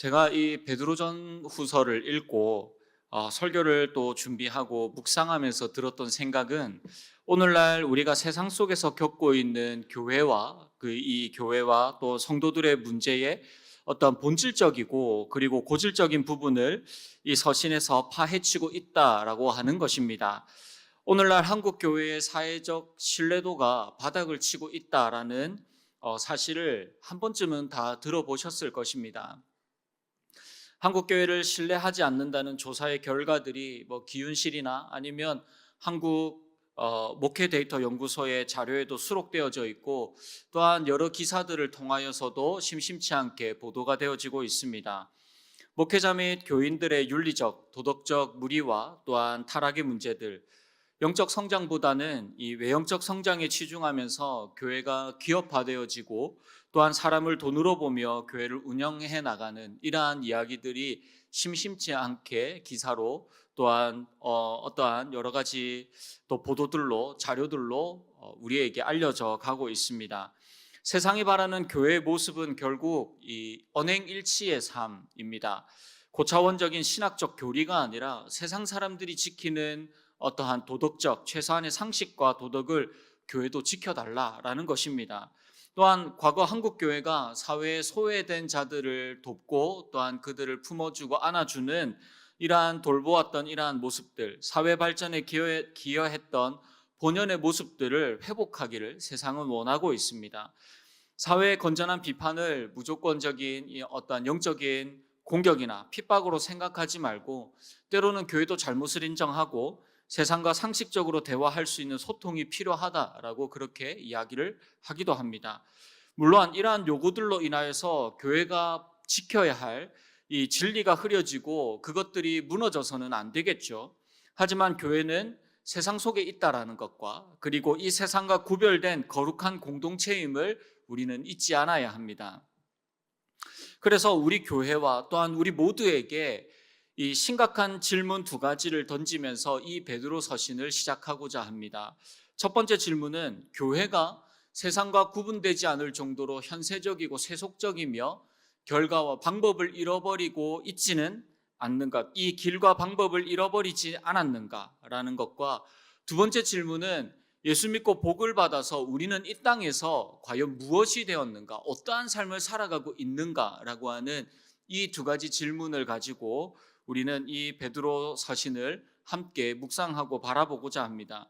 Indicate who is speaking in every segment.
Speaker 1: 제가 이 베드로전 후서를 읽고 설교를 또 준비하고 묵상하면서 들었던 생각은 오늘날 우리가 세상 속에서 겪고 있는 교회와 이 교회와 또 성도들의 문제의 어떤 본질적이고 그리고 고질적인 부분을 이 서신에서 파헤치고 있다라고 하는 것입니다. 오늘날 한국 교회의 사회적 신뢰도가 바닥을 치고 있다라는 사실을 한 번쯤은 다 들어보셨을 것입니다. 한국 교회를 신뢰하지 않는다는 조사의 결과들이 기윤실이나 아니면 한국 목회 데이터 연구소의 자료에도 수록되어져 있고, 또한 여러 기사들을 통하여서도 심심치 않게 보도가 되어지고 있습니다. 목회자 및 교인들의 윤리적, 도덕적 무리와 또한 타락의 문제들, 영적 성장보다는 이 외형적 성장에 치중하면서 교회가 기업화되어지고, 또한 사람을 돈으로 보며 교회를 운영해 나가는 이러한 이야기들이 심심치 않게 기사로, 또한 어떠한 여러 가지 또 보도들로, 자료들로 우리에게 알려져 가고 있습니다. 세상이 바라는 교회의 모습은 결국 이 언행일치의 삶입니다. 고차원적인 신학적 교리가 아니라 세상 사람들이 지키는 어떠한 도덕적 최소한의 상식과 도덕을 교회도 지켜달라라는 것입니다. 또한 과거 한국 교회가 사회에 소외된 자들을 돕고 또한 그들을 품어주고 안아주는 이러한 돌보았던 이러한 모습들, 사회 발전에 기여했던 본연의 모습들을 회복하기를 세상은 원하고 있습니다. 사회의 건전한 비판을 무조건적인 어떠한 영적인 공격이나 핍박으로 생각하지 말고, 때로는 교회도 잘못을 인정하고 세상과 상식적으로 대화할 수 있는 소통이 필요하다라고 그렇게 이야기를 하기도 합니다. 물론 이러한 요구들로 인하여서 교회가 지켜야 할 이 진리가 흐려지고 그것들이 무너져서는 안 되겠죠. 하지만 교회는 세상 속에 있다라는 것과, 그리고 이 세상과 구별된 거룩한 공동체임을 우리는 잊지 않아야 합니다. 그래서 우리 교회와 또한 우리 모두에게 이 심각한 질문 두 가지를 던지면서 이 베드로 서신을 시작하고자 합니다. 첫 번째 질문은, 교회가 세상과 구분되지 않을 정도로 현세적이고 세속적이며 결과와 방법을 잃어버리고 있지는 않는가, 이 길과 방법을 잃어버리지 않았는가라는 것과, 두 번째 질문은 예수 믿고 복을 받아서 우리는 이 땅에서 과연 무엇이 되었는가, 어떠한 삶을 살아가고 있는가라고 하는 이 두 가지 질문을 가지고 우리는 이 베드로 서신을 함께 묵상하고 바라보고자 합니다.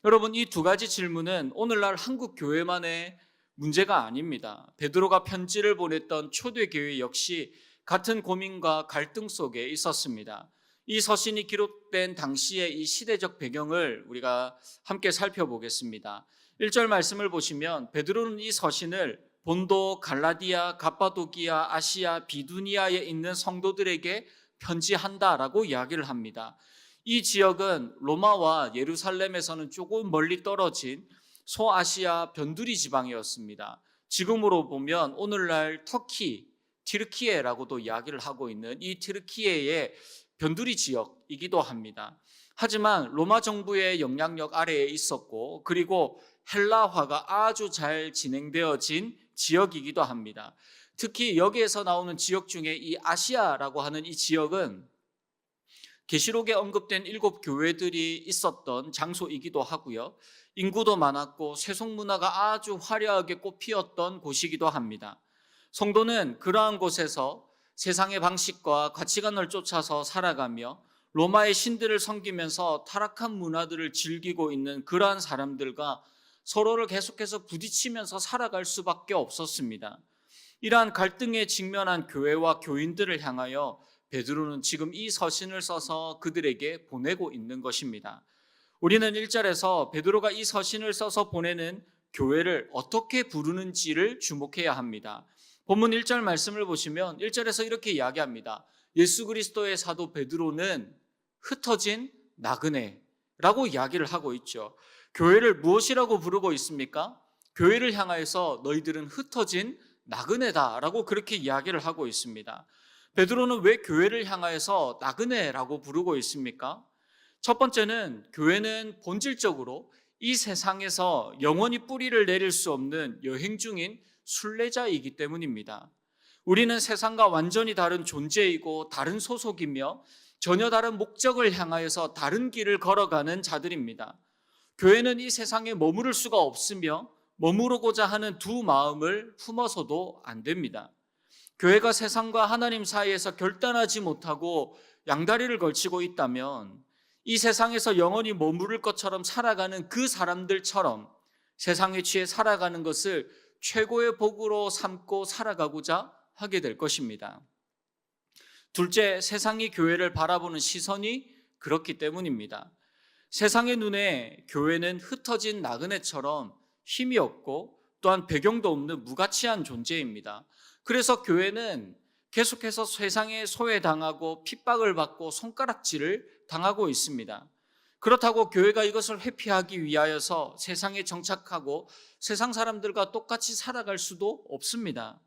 Speaker 1: 여러분, 이 두 가지 질문은 오늘날 한국 교회만의 문제가 아닙니다. 베드로가 편지를 보냈던 초대교회 역시 같은 고민과 갈등 속에 있었습니다. 이 서신이 기록된 당시의 이 시대적 배경을 우리가 함께 살펴보겠습니다. 1절 말씀을 보시면 베드로는 이 서신을 본도, 갈라디아, 갑바도기아, 아시아, 비두니아에 있는 성도들에게 편지한다라고 이야기를 합니다. 이 지역은 로마와 예루살렘에서는 조금 멀리 떨어진 소아시아 변두리 지방이었습니다. 지금으로 보면 오늘날 터키, 튀르키예라고도 이야기를 하고 있는 이 튀르키예의 변두리 지역이기도 합니다. 하지만 로마 정부의 영향력 아래에 있었고, 그리고 헬라화가 아주 잘 진행되어진 지역이기도 합니다. 특히 여기에서 나오는 지역 중에 이 아시아라고 하는 이 지역은 계시록에 언급된 7교회들이 있었던 장소이기도 하고요. 인구도 많았고 세속문화가 아주 화려하게 꽃피었던 곳이기도 합니다. 성도는 그러한 곳에서 세상의 방식과 가치관을 쫓아서 살아가며 로마의 신들을 섬기면서 타락한 문화들을 즐기고 있는 그러한 사람들과 서로를 계속해서 부딪히면서 살아갈 수밖에 없었습니다. 이러한 갈등에 직면한 교회와 교인들을 향하여 베드로는 지금 이 서신을 써서 그들에게 보내고 있는 것입니다. 우리는 1절에서 베드로가 이 서신을 써서 보내는 교회를 어떻게 부르는지를 주목해야 합니다. 본문 1절 말씀을 보시면 1절에서 이렇게 이야기합니다. 예수 그리스도의 사도 베드로는 흩어진 나그네라고 이야기를 하고 있죠. 교회를 무엇이라고 부르고 있습니까? 교회를 향하여서 너희들은 흩어진 나그네다라고 그렇게 이야기를 하고 있습니다. 베드로는 왜 교회를 향하여서 나그네라고 부르고 있습니까? 첫 번째는 교회는 본질적으로 이 세상에서 영원히 뿌리를 내릴 수 없는 여행 중인 순례자이기 때문입니다. 우리는 세상과 완전히 다른 존재이고 다른 소속이며 전혀 다른 목적을 향하여서 다른 길을 걸어가는 자들입니다. 교회는 이 세상에 머무를 수가 없으며 머무르고자 하는 두 마음을 품어서도 안 됩니다. 교회가 세상과 하나님 사이에서 결단하지 못하고 양다리를 걸치고 있다면 이 세상에서 영원히 머무를 것처럼 살아가는 그 사람들처럼 세상에 취해 살아가는 것을 최고의 복으로 삼고 살아가고자 하게 될 것입니다. 둘째, 세상이 교회를 바라보는 시선이 그렇기 때문입니다. 세상의 눈에 교회는 흩어진 나그네처럼 힘이 없고 또한 배경도 없는 무가치한 존재입니다. 그래서 교회는 계속해서 세상에 소외당하고 핍박을 받고 손가락질을 당하고 있습니다. 그렇다고 교회가 이것을 회피하기 위하여서 세상에 정착하고 세상 사람들과 똑같이 살아갈 수도 없습니다.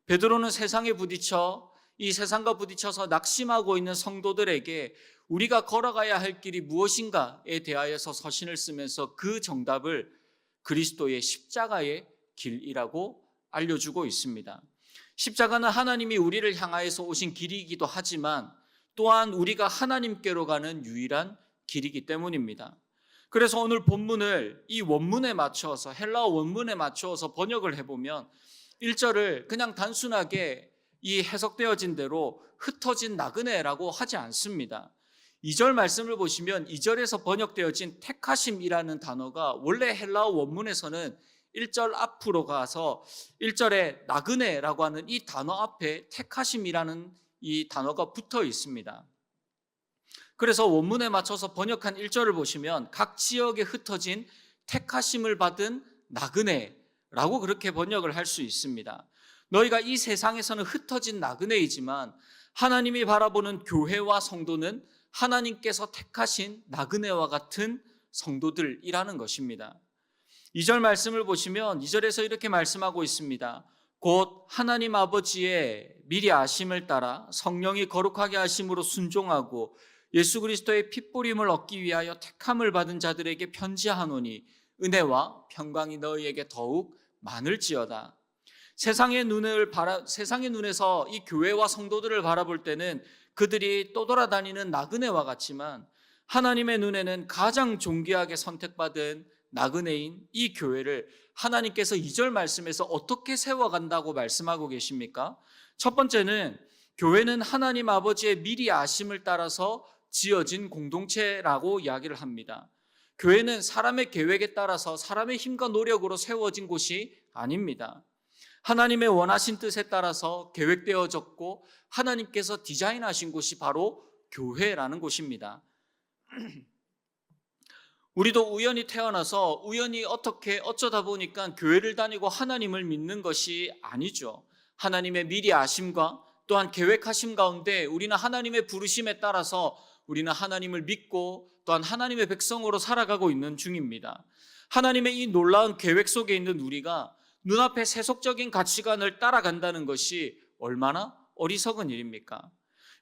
Speaker 1: 베드로는 세상에 부딪혀 이 세상과 부딪혀서 낙심하고 있는 성도들에게 우리가 걸어가야 할 길이 무엇인가에 대하여서 서신을 쓰면서 그 정답을 그리스도의 십자가의 길이라고 알려주고 있습니다. 십자가는 하나님이 우리를 향하여서 오신 길이기도 하지만 또한 우리가 하나님께로 가는 유일한 길이기 때문입니다. 그래서 오늘 본문을 이 원문에 맞추어서 헬라어 원문에 맞추어서 번역을 해보면 1절을 그냥 단순하게 이 해석되어진 대로 흩어진 나그네라고 하지 않습니다. 2절 말씀을 보시면 2절에서 번역되어진 택하심이라는 단어가 원래 헬라어 원문에서는 1절 앞으로 가서 1절에 나그네라고 하는 이 단어 앞에 택하심이라는 이 단어가 붙어 있습니다. 그래서 원문에 맞춰서 번역한 1절을 보시면 각 지역에 흩어진 택하심을 받은 나그네라고 그렇게 번역을 할 수 있습니다. 너희가 이 세상에서는 흩어진 나그네이지만 하나님이 바라보는 교회와 성도는 하나님께서 택하신 나그네와 같은 성도들이라는 것입니다. 2절 말씀을 보시면 2절에서 이렇게 말씀하고 있습니다. 곧 하나님 아버지의 미리 아심을 따라 성령이 거룩하게 하심으로 순종하고 예수 그리스도의 핏부림을 얻기 위하여 택함을 받은 자들에게 편지하노니 은혜와 평강이 너희에게 더욱 많을지어다. 세상의 눈에서 이 교회와 성도들을 바라볼 때는 그들이 떠돌아다니는 나그네와 같지만 하나님의 눈에는 가장 존귀하게 선택받은 나그네인 이 교회를 하나님께서 2절 말씀에서 어떻게 세워간다고 말씀하고 계십니까? 첫 번째는 교회는 하나님 아버지의 미리 아심을 따라서 지어진 공동체라고 이야기를 합니다. 교회는 사람의 계획에 따라서 사람의 힘과 노력으로 세워진 곳이 아닙니다. 하나님의 원하신 뜻에 따라서 계획되어졌고 하나님께서 디자인하신 곳이 바로 교회라는 곳입니다. 우리도 우연히 태어나서 우연히 어쩌다 보니까 교회를 다니고 하나님을 믿는 것이 아니죠. 하나님의 미리 아심과 또한 계획하심 가운데 우리는 하나님의 부르심에 따라서 우리는 하나님을 믿고 또한 하나님의 백성으로 살아가고 있는 중입니다. 하나님의 이 놀라운 계획 속에 있는 우리가 눈앞에 세속적인 가치관을 따라간다는 것이 얼마나 어리석은 일입니까?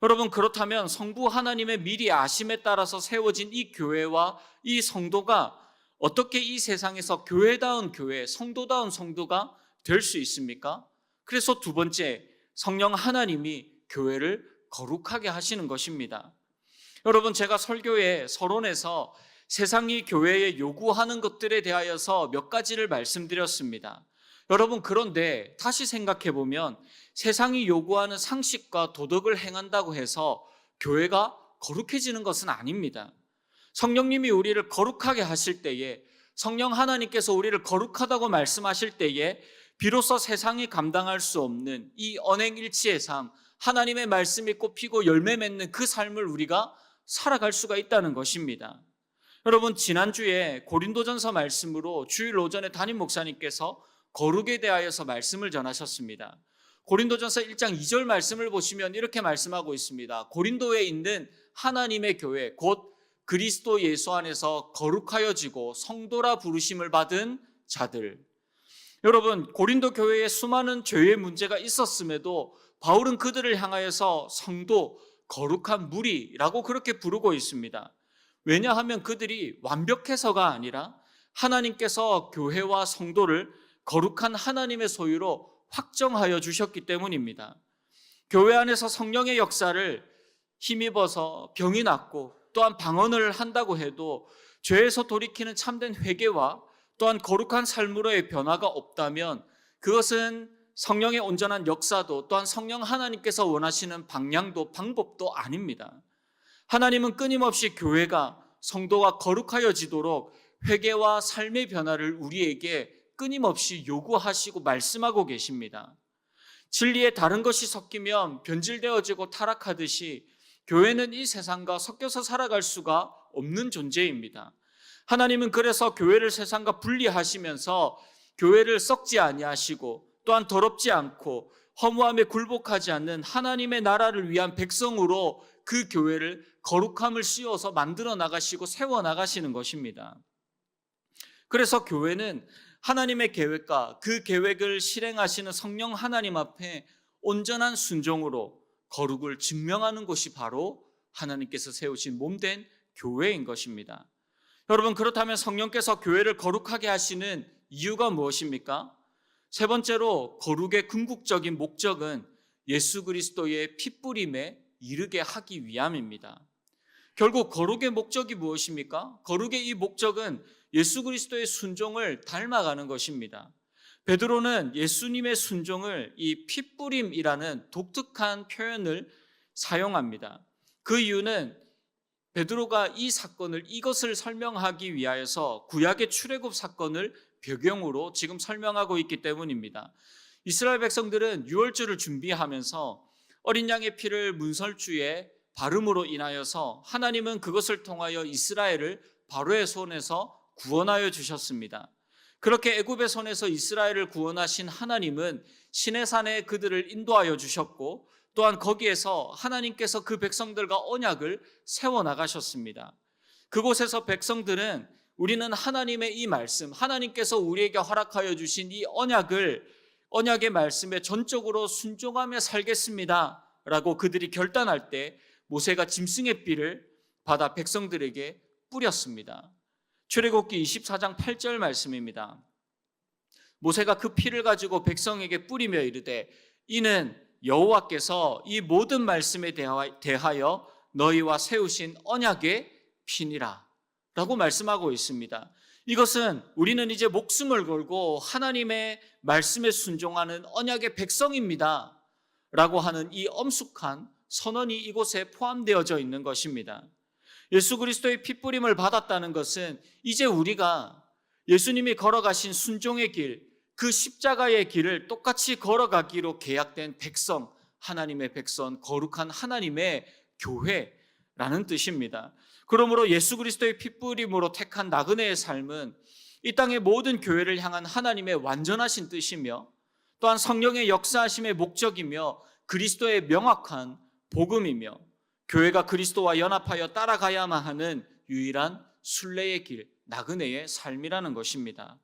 Speaker 1: 여러분, 그렇다면 성부 하나님의 미리 아심에 따라서 세워진 이 교회와 이 성도가 어떻게 이 세상에서 교회다운 교회, 성도다운 성도가 될 수 있습니까? 그래서 두 번째, 성령 하나님이 교회를 거룩하게 하시는 것입니다. 여러분, 제가 설교의 서론에서 세상이 교회에 요구하는 것들에 대하여서 몇 가지를 말씀드렸습니다. 여러분, 그런데 다시 생각해 보면 세상이 요구하는 상식과 도덕을 행한다고 해서 교회가 거룩해지는 것은 아닙니다. 성령님이 우리를 거룩하게 하실 때에, 성령 하나님께서 우리를 거룩하다고 말씀하실 때에 비로소 세상이 감당할 수 없는 이 언행일치의 삶, 하나님의 말씀이 꼽히고 열매 맺는 그 삶을 우리가 살아갈 수가 있다는 것입니다. 여러분, 지난주에 고린도전서 말씀으로 주일 오전에 담임 목사님께서 거룩에 대하여서 말씀을 전하셨습니다. 고린도전서 1장 2절 말씀을 보시면 이렇게 말씀하고 있습니다. 고린도에 있는 하나님의 교회, 곧 그리스도 예수 안에서 거룩하여지고 성도라 부르심을 받은 자들. 여러분, 고린도 교회에 수많은 죄의 문제가 있었음에도 바울은 그들을 향하여서 성도, 거룩한 무리라고 그렇게 부르고 있습니다. 왜냐하면 그들이 완벽해서가 아니라 하나님께서 교회와 성도를 거룩한 하나님의 소유로 확정하여 주셨기 때문입니다. 교회 안에서 성령의 역사를 힘입어서 병이 낫고 또한 방언을 한다고 해도 죄에서 돌이키는 참된 회개와 또한 거룩한 삶으로의 변화가 없다면 그것은 성령의 온전한 역사도 또한 성령 하나님께서 원하시는 방향도 방법도 아닙니다. 하나님은 끊임없이 교회가 성도가 거룩하여지도록 회개와 삶의 변화를 우리에게 끊임없이 요구하시고 말씀하고 계십니다. 진리에 다른 것이 섞이면 변질되어지고 타락하듯이 교회는 이 세상과 섞여서 살아갈 수가 없는 존재입니다. 하나님은 그래서 교회를 세상과 분리하시면서 교회를 썩지 아니하시고 또한 더럽지 않고 허무함에 굴복하지 않는 하나님의 나라를 위한 백성으로 그 교회를 거룩함을 씌워서 만들어 나가시고 세워 나가시는 것입니다. 그래서 교회는 하나님의 계획과 그 계획을 실행하시는 성령 하나님 앞에 온전한 순종으로 거룩을 증명하는 것이 바로 하나님께서 세우신 몸된 교회인 것입니다. 여러분, 그렇다면 성령께서 교회를 거룩하게 하시는 이유가 무엇입니까? 세 번째로 거룩의 궁극적인 목적은 예수 그리스도의 피뿌림에 이르게 하기 위함입니다. 결국 거룩의 목적이 무엇입니까? 거룩의 이 목적은 예수 그리스도의 순종을 닮아가는 것입니다. 베드로는 예수님의 순종을 이 피뿌림이라는 독특한 표현을 사용합니다. 그 이유는 베드로가 이 사건을 이것을 설명하기 위하여서 구약의 출애굽 사건을 배경으로 지금 설명하고 있기 때문입니다. 이스라엘 백성들은 유월절을 준비하면서 어린 양의 피를 문설주에 바름으로 인하여서 하나님은 그것을 통하여 이스라엘을 바로의 손에서 구원하여 주셨습니다. 그렇게 애굽의 손에서 이스라엘을 구원하신 하나님은 시내산에 그들을 인도하여 주셨고 또한 거기에서 하나님께서 그 백성들과 언약을 세워나가셨습니다. 그곳에서 백성들은 우리는 하나님의 이 말씀, 하나님께서 우리에게 허락하여 주신 이 언약의 말씀에 전적으로 순종하며 살겠습니다 라고 그들이 결단할 때 모세가 짐승의 삐를 받아 백성들에게 뿌렸습니다. 출애굽기 24장 8절 말씀입니다. 모세가 그 피를 가지고 백성에게 뿌리며 이르되 이는 여호와께서 이 모든 말씀에 대하여 너희와 세우신 언약의 피니라 라고 말씀하고 있습니다. 이것은 우리는 이제 목숨을 걸고 하나님의 말씀에 순종하는 언약의 백성입니다 라고 하는 이 엄숙한 선언이 이곳에 포함되어져 있는 것입니다. 예수 그리스도의 피뿌림을 받았다는 것은 이제 우리가 예수님이 걸어가신 순종의 길, 그 십자가의 길을 똑같이 걸어가기로 계약된 백성, 하나님의 백성, 거룩한 하나님의 교회라는 뜻입니다. 그러므로 예수 그리스도의 피뿌림으로 택한 나그네의 삶은 이 땅의 모든 교회를 향한 하나님의 완전하신 뜻이며 또한 성령의 역사하심의 목적이며 그리스도의 명확한 복음이며 교회가 그리스도와 연합하여 따라가야만 하는 유일한 순례의 길, 나그네의 삶이라는 것입니다.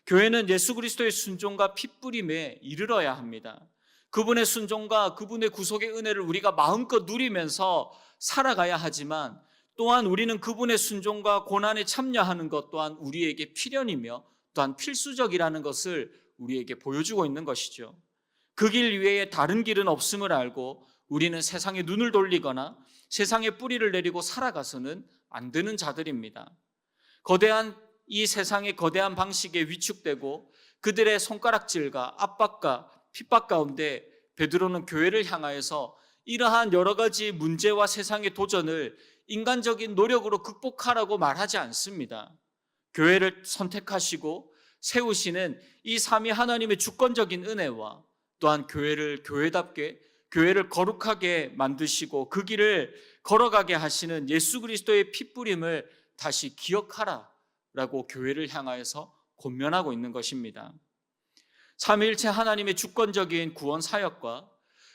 Speaker 1: 교회는 예수 그리스도의 순종과 피뿌림에 이르러야 합니다. 그분의 순종과 그분의 구속의 은혜를 우리가 마음껏 누리면서 살아가야 하지만 또한 우리는 그분의 순종과 고난에 참여하는 것 또한 우리에게 필연이며 또한 필수적이라는 것을 우리에게 보여주고 있는 것이죠. 그 길 외에 다른 길은 없음을 알고 우리는 세상에 눈을 돌리거나 세상에 뿌리를 내리고 살아가서는 안 되는 자들입니다. 이 세상의 거대한 방식에 위축되고 그들의 손가락질과 압박과 핍박 가운데 베드로는 교회를 향하여서 이러한 여러 가지 문제와 세상의 도전을 인간적인 노력으로 극복하라고 말하지 않습니다. 교회를 선택하시고 세우시는 이 삼위 하나님의 주권적인 은혜와 또한 교회를 교회답게 교회를 거룩하게 만드시고 그 길을 걸어가게 하시는 예수 그리스도의 피뿌림을 다시 기억하라 라고 교회를 향하여서 권면하고 있는 것입니다. 삼위일체 하나님의 주권적인 구원 사역과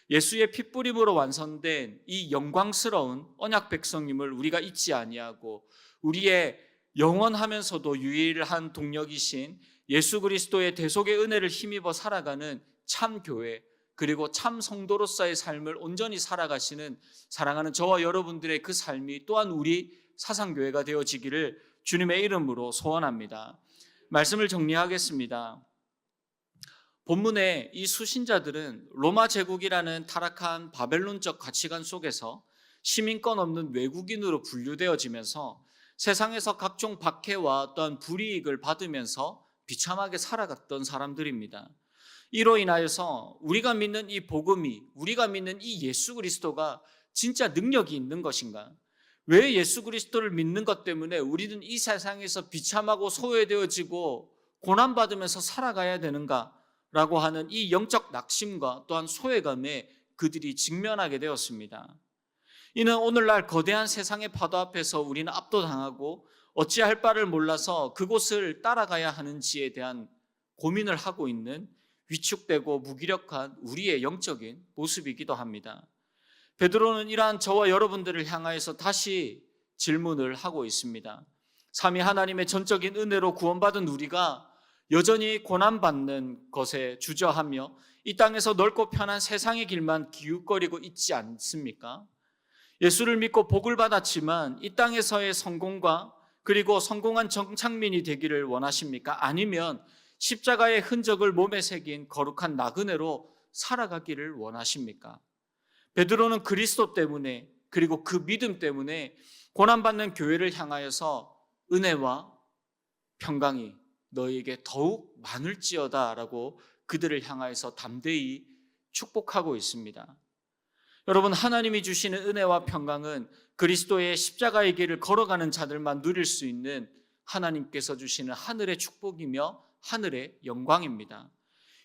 Speaker 1: 예수의 피뿌림으로 완성된 이 영광스러운 언약 백성임을 우리가 잊지 아니하고 우리의 영원하면서도 유일한 동력이신 예수 그리스도의 대속의 은혜를 힘입어 살아가는 참 교회 그리고 참 성도로서의 삶을 온전히 살아가시는 사랑하는 저와 여러분들의 그 삶이 또한 우리 사상교회가 되어지기를 주님의 이름으로 소원합니다. 말씀을 정리하겠습니다. 본문의 이 수신자들은 로마 제국이라는 타락한 바벨론적 가치관 속에서 시민권 없는 외국인으로 분류되어지면서 세상에서 각종 박해와 또한 불이익을 받으면서 비참하게 살아갔던 사람들입니다. 이로 인하여서 우리가 믿는 이 복음이, 우리가 믿는 이 예수 그리스도가 진짜 능력이 있는 것인가? 왜 예수 그리스도를 믿는 것 때문에 우리는 이 세상에서 비참하고 소외되어지고 고난받으면서 살아가야 되는가? 라고 하는 이 영적 낙심과 또한 소외감에 그들이 직면하게 되었습니다. 이는 오늘날 거대한 세상의 파도 앞에서 우리는 압도당하고 어찌할 바를 몰라서 그곳을 따라가야 하는지에 대한 고민을 하고 있는 위축되고 무기력한 우리의 영적인 모습이기도 합니다. 베드로는 이러한 저와 여러분들을 향하여서 다시 질문을 하고 있습니다. 삼위 하나님의 전적인 은혜로 구원받은 우리가 여전히 고난받는 것에 주저하며 이 땅에서 넓고 편한 세상의 길만 기웃거리고 있지 않습니까? 예수를 믿고 복을 받았지만 이 땅에서의 성공과 그리고 성공한 정착민이 되기를 원하십니까? 아니면 십자가의 흔적을 몸에 새긴 거룩한 나그네로 살아가기를 원하십니까? 베드로는 그리스도 때문에 그리고 그 믿음 때문에 고난받는 교회를 향하여서 은혜와 평강이 너희에게 더욱 많을지어다 라고 그들을 향하여서 담대히 축복하고 있습니다. 여러분, 하나님이 주시는 은혜와 평강은 그리스도의 십자가의 길을 걸어가는 자들만 누릴 수 있는 하나님께서 주시는 하늘의 축복이며 하늘의 영광입니다.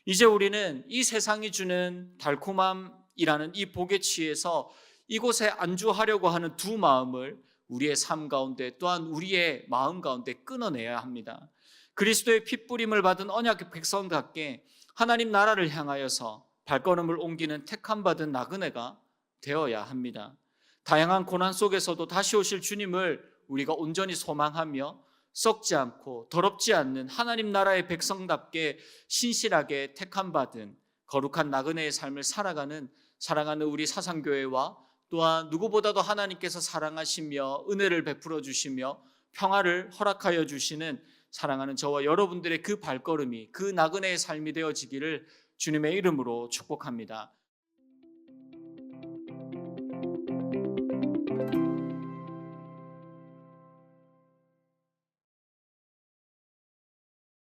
Speaker 1: 이제 우리는 이 세상이 주는 달콤함이라는 이 복에 취해서 이곳에 안주하려고 하는 두 마음을 우리의 삶 가운데 또한 우리의 마음 가운데 끊어내야 합니다. 그리스도의 핏부림을 받은 언약의 백성답게 하나님 나라를 향하여서 발걸음을 옮기는 택함받은 나그네가 되어야 합니다. 다양한 고난 속에서도 다시 오실 주님을 우리가 온전히 소망하며 썩지 않고 더럽지 않는 하나님 나라의 백성답게 신실하게 택함받은 거룩한 나그네의 삶을 사랑하는 우리 사상교회와 또한 누구보다도 하나님께서 사랑하시며 은혜를 베풀어 주시며 평화를 허락하여 주시는 사랑하는 저와 여러분들의 그 발걸음이 그 나그네의 삶이 되어지기를 주님의 이름으로 축복합니다.